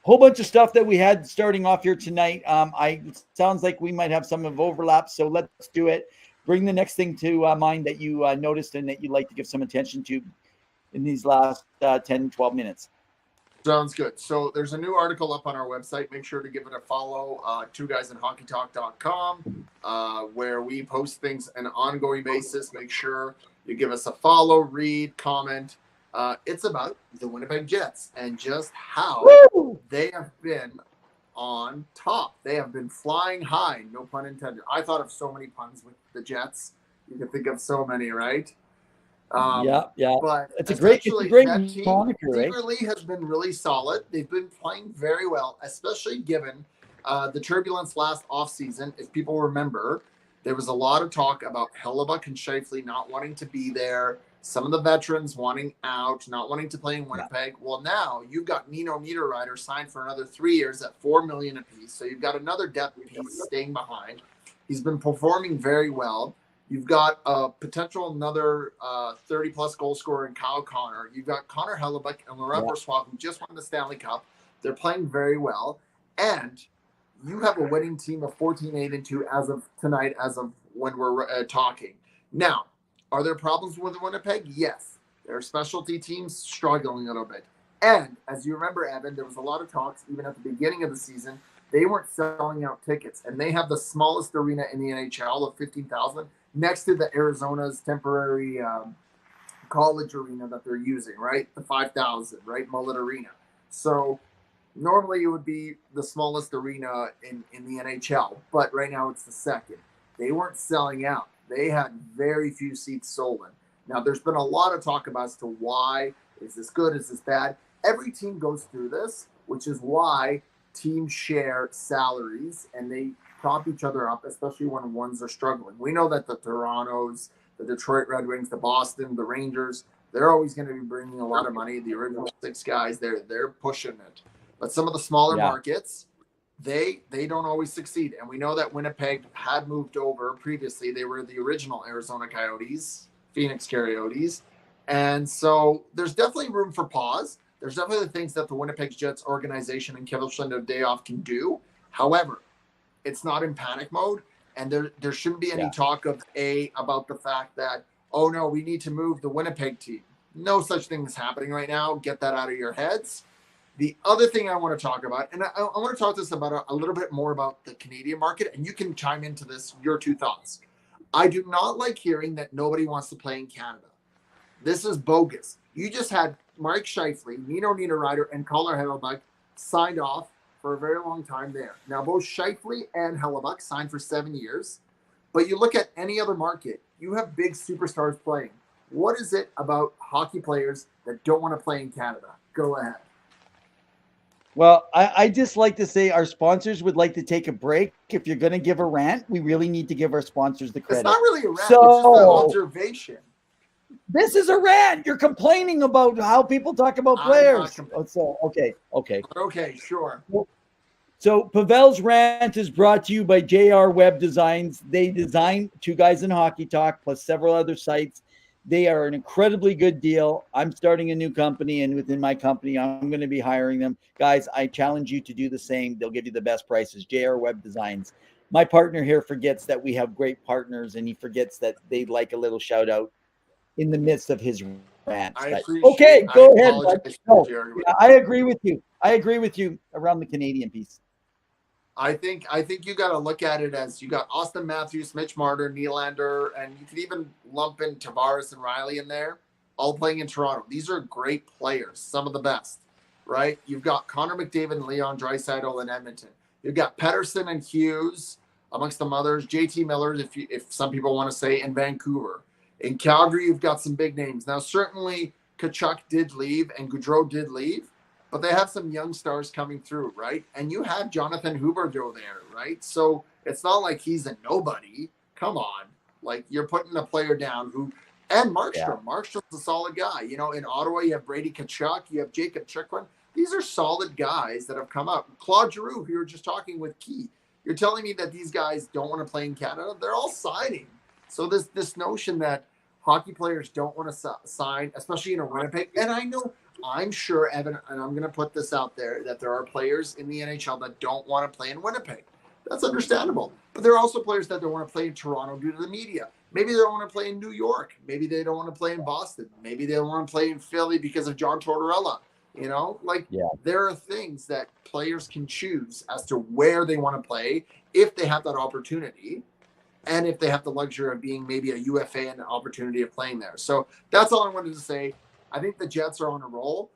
Whole bunch of stuff that we had starting off here tonight. It sounds like we might have some of overlap, so let's do it. Bring the next thing to mind that you noticed and that you'd like to give some attention to in these last 10, 12 minutes. Sounds good. So there's a new article up on our website. Make sure to give it a follow, twoguysinhockeytalk.com, where we post things on an ongoing basis. Make sure you give us a follow, read, comment. It's about the Winnipeg Jets and just how they have been on top. They have been flying high, no pun intended. I thought of so many puns with the Jets. You can think of so many, right? Yeah. But it's a great moniker, right? Secretly has been really solid. They've been playing very well, especially given the turbulence last offseason. If people remember, there was a lot of talk about Hellebuck and Scheifele not wanting to be there. Some of the veterans wanting out, not wanting to play in Winnipeg. Well, now you've got Nino Niederreiter signed for another 3 years at $4 million apiece. So you've got another depth piece staying behind. He's been performing very well. You've got a potential another 30-plus goal scorer in Kyle Connor. You've got Connor Hellebuck and Laurent Brossoit, who just won the Stanley Cup. They're playing very well. And you have a winning team of 14-8-2 as of tonight, as of when we're talking. Now, are there problems with Winnipeg? Yes. Their specialty teams struggling a little bit. And as you remember, Evan, there was a lot of talks even at the beginning of the season. They weren't selling out tickets, and they have the smallest arena in the NHL of 15,000 next to the Arizona's temporary college arena that they're using, right? The 5,000, right? Mullet Arena. So normally it would be the smallest arena in the NHL, but right now it's the second. They weren't selling out. They had very few seats sold. Now, there's been a lot of talk about as to why. Is this good? Is this bad? Every team goes through this, which is why teams share salaries and they prop each other up, especially when ones are struggling. We know that the Torontos, the Detroit Red Wings, the Boston, the Rangers, they're always going to be bringing a lot of money. The original 6 guys, they're pushing it. But some of the smaller markets, they don't always succeed. And we know that Winnipeg had moved over previously. They were the original Arizona Coyotes, Phoenix Coyotes. And so there's definitely room for pause. There's definitely things that the Winnipeg Jets organization and Kevin Schlindoff can do. However, it's not in panic mode. And there shouldn't be any talk about the fact that, oh, no, we need to move the Winnipeg team. No such thing is happening right now. Get that out of your heads. The other thing I want to talk about, and I want to talk to us about a little bit more about the Canadian market, and you can chime into this, your 2 thoughts. I do not like hearing that nobody wants to play in Canada. This is bogus. You just had Mike Scheifele, Nino Niederreiter, and Caller Hellebuck signed off for a very long time there. Now, both Scheifele and Hellebuck signed for 7 years, but you look at any other market, you have big superstars playing. What is it about hockey players that don't want to play in Canada? Go ahead. Well, I just like to say our sponsors would like to take a break. If you're going to give a rant, we really need to give our sponsors the credit. It's not really a rant. It's just an observation. This is a rant. You're complaining about how people talk about players. So, okay. Okay, sure. So Pawel's rant is brought to you by JR Web Designs. They design 2 Guys in Hockey Talk plus several other sites. They are an incredibly good deal. I'm starting a new company, and within my company, I'm going to be hiring them. Guys, I challenge you to do the same. They'll give you the best prices. JR Web Designs. My partner here forgets that we have great partners, and he forgets that they'd like a little shout out in the midst of his rant. Okay, go ahead. No, yeah, I agree with you. I agree with you around the Canadian piece. I think you got to look at it as you got Austin Matthews, Mitch Marner, Nylander, and you could even lump in Tavares and Riley in there, all playing in Toronto. These are great players, some of the best, right? You've got Connor McDavid and Leon Draisaitl in Edmonton. You've got Pettersson and Hughes, amongst the others. JT Miller, if some people want to say, in Vancouver. In Calgary, you've got some big names. Now, certainly Tkachuk did leave and Gaudreau did leave, but they have some young stars coming through, right? And you have Jonathan Huberdeau there, right? So it's not like he's a nobody. Come on. Like, you're putting a player down and Markstrom. Yeah. Markstrom's a solid guy. You know, in Ottawa, you have Brady Tkachuk, you have Jacob Chikrin. These are solid guys that have come up. Claude Giroux, who you were just talking with Key. You're telling me that these guys don't want to play in Canada? They're all signing. So this notion that hockey players don't want to sign, especially in a Winnipeg, and I'm sure, Evan, and I'm going to put this out there, that there are players in the NHL that don't want to play in Winnipeg. That's understandable. But there are also players that don't want to play in Toronto due to the media. Maybe they don't want to play in New York. Maybe they don't want to play in Boston. Maybe they don't want to play in Philly because of John Tortorella. You know, there are things that players can choose as to where they want to play if they have that opportunity. And if they have the luxury of being maybe a UFA and an opportunity of playing there. So that's all I wanted to say. I think the Jets are on a roll.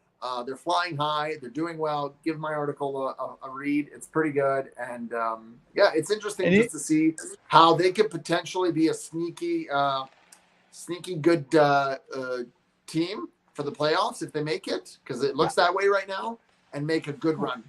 They're flying high. They're doing well. Give my article a read. It's pretty good. And, it's interesting just to see how they could potentially be a sneaky good team for the playoffs if they make it, because it looks that way right now, and make a good run.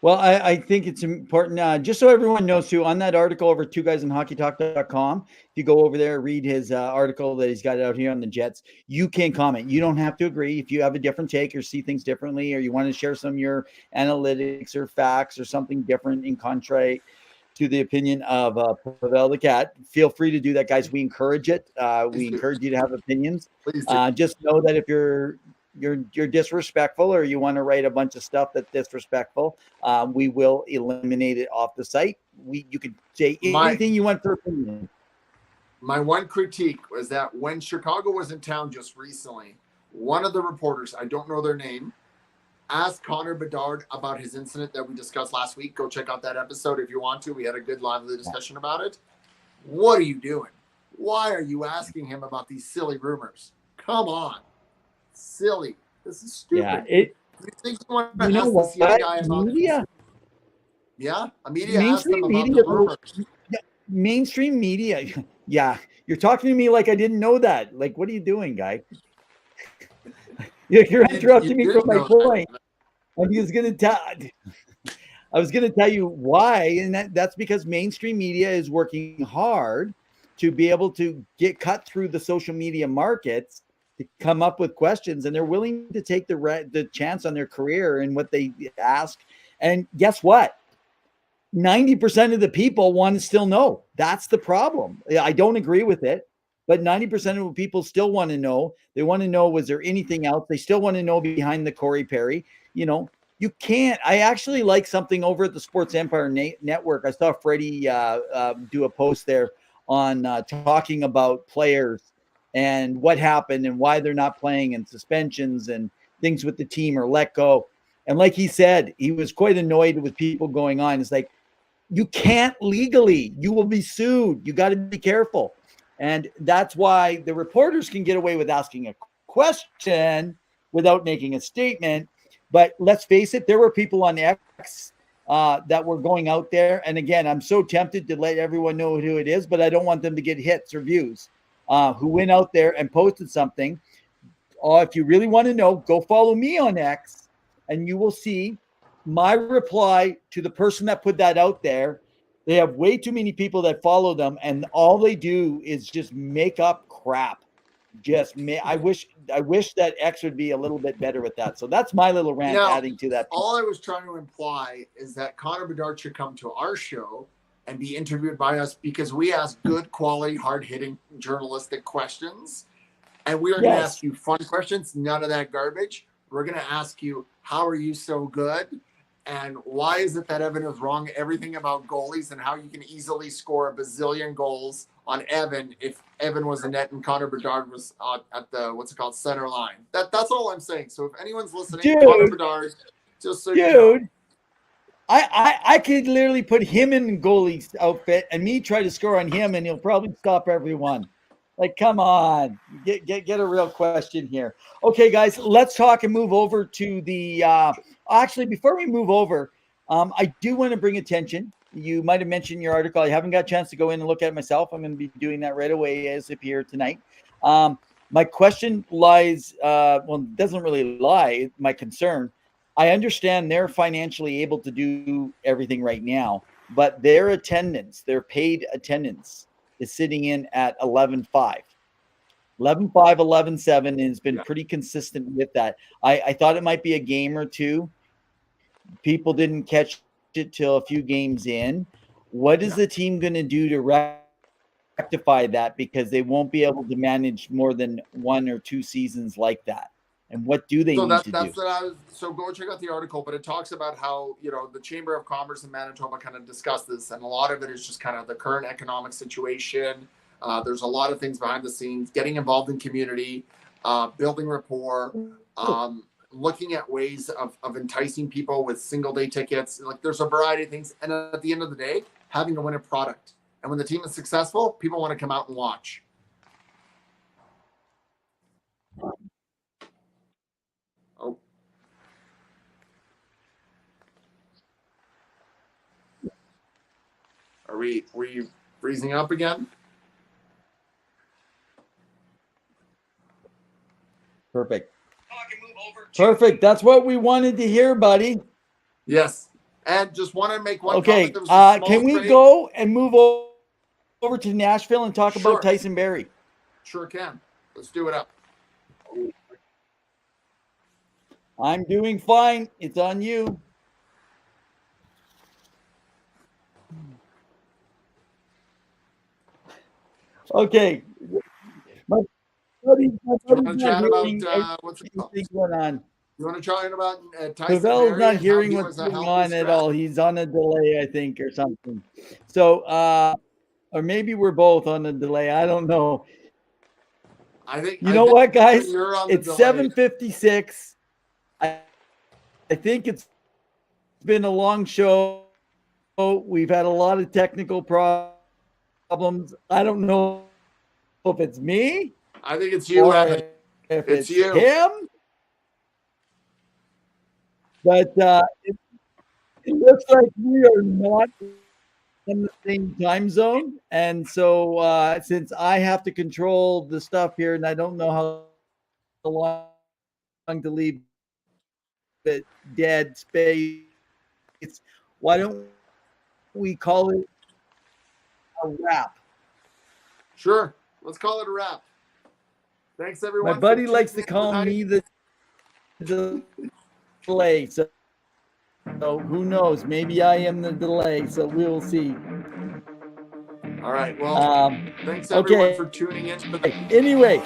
Well, I think it's important, just so everyone knows too, on that article over 2guysinhockeytalk.com, if you go over there, read his article that he's got out here on the Jets, you can comment. You don't have to agree. If you have a different take or see things differently, or you want to share some of your analytics or facts or something different in contrary to the opinion of Pawel the Cat, feel free to do that, guys. We encourage it. We encourage you to have opinions. Just know that if you're disrespectful or you want to write a bunch of stuff that's disrespectful, we will eliminate it off the site. You can say anything you want for opinion. My one critique was that when Chicago was in town just recently, one of the reporters, I don't know their name, Ask Connor Bedard about his incident that we discussed last week. Go check out that episode if you want to. We had a good lively discussion about it. What are you doing? Why are you asking him about these silly rumors? Come on. Silly. This is stupid. Yeah, you think you want to ask this young guy about media? Yeah, a media asked him about the rumors. Mainstream media. Yeah, you're talking to me like I didn't know that. Like, what are you doing, guy? You're interrupting me from my point. I was going to tell you why, and that's because mainstream media is working hard to be able to get cut through the social media markets to come up with questions, and they're willing to take the chance on their career and what they ask. And guess what? 90% of the people want to still know. That's the problem. I don't agree with it, but 90% of the people still want to know. They want to know, was there anything else? They still want to know behind the Corey Perry. You know, you can't. I actually like something over at the Sports Empire Network. I saw Freddie do a post there on talking about players and what happened and why they're not playing and suspensions and things with the team or let go. And like he said, he was quite annoyed with people going on. It's like, you can't legally, you will be sued. You got to be careful. And that's why the reporters can get away with asking a question without making a statement. But let's face it, there were people on X that were going out there. And again, I'm so tempted to let everyone know who it is, but I don't want them to get hits or views, who went out there and posted something. If you really want to know, go follow me on X and you will see my reply to the person that put that out there. They have way too many people that follow them, and all they do is just make up crap. I wish that X would be a little bit better with that. So that's my little rant adding to that. All I was trying to imply is that Connor Bedard should come to our show and be interviewed by us because we ask good quality, hard-hitting journalistic questions. And we are going to ask you fun questions, none of that garbage. We're going to ask you, how are you so good? And why is it that Evan is wrong everything about goalies and how you can easily score a bazillion goals on Evan if Evan was a net and Connor Bedard was at the center line. That's all I'm saying. So if anyone's listening, Connor Bedard, just so you know. I could literally put him in goalie's outfit and me try to score on him, and he'll probably stop everyone. Like, come on, get a real question here. Okay, guys, let's talk and move over to the. Actually, before we move over, I do want to bring attention. You might have mentioned your article. I haven't got a chance to go in and look at it myself. I'm going to be doing that right away as if here tonight. My question lies. It doesn't really lie. My concern. I understand they're financially able to do everything right now, but their attendance, their paid attendance, is sitting in at 11.5. 11.5, 11.7, and has been pretty consistent with that. I thought it might be a game or two. People didn't catch it till a few games in. What is the team going to do to rectify that? Because they won't be able to manage more than 1 or 2 seasons like that. And what do they need to do? So go check out the article, but it talks about how, the Chamber of Commerce in Manitoba kind of discussed this, and a lot of it is just kind of the current economic situation. There's a lot of things behind the scenes, getting involved in community, building rapport, looking at ways of enticing people with single-day tickets. Like, there's a variety of things. And at the end of the day, having a winning product. And when the team is successful, people want to come out and watch. Oh. Were you freezing up again? Perfect. Perfect. That's what we wanted to hear, buddy. Yes. And just want to make one comment. Can we go and move over to Nashville and talk about Tyson Barrie? Sure can. Let's do it up. I'm doing fine. It's on you. Okay. My buddy's not hearing what's going on. You want to try about Tyson Pavel's Barrie not hearing what's going on at all. He's on a delay, I think, or something. So, or maybe we're both on a delay. I don't know. I think what, guys? It's 7:56. I think it's been a long show. We've had a lot of technical problems. I don't know if it's me. I think it's you, Evan. If It's you. him. But it looks like we are not in the same time zone. And so since I have to control the stuff here and I don't know how long to leave it dead space, why don't we call it a wrap? Sure. Let's call it a wrap. Thanks, everyone. My buddy likes to call me the delay. So who knows? Maybe I am the delay. So we'll see. All right. Well, thanks everyone for tuning in. Anyway,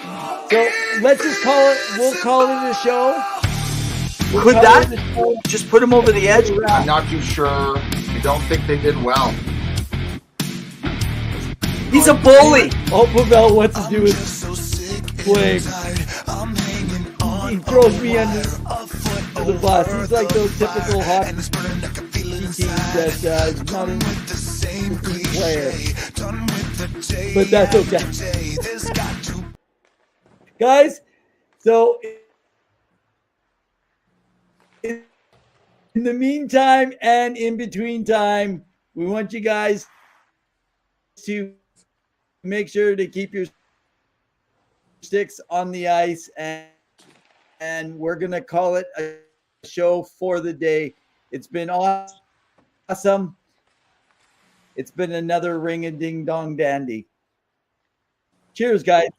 so let's just call it. We'll call it a show. Could that just put him over the edge? I'm not too sure. I don't think they did well. He's a bully. All Pawel wants to do is play. He throws me under the bus. He's like those typical hockey teams that is not a player. But that's okay. Guys, so in the meantime and in between time, we want you guys to make sure to keep your sticks on the ice, and we're going to call it a show for the day. It's been awesome. It's been another ring-a-ding-dong dandy. Cheers, guys.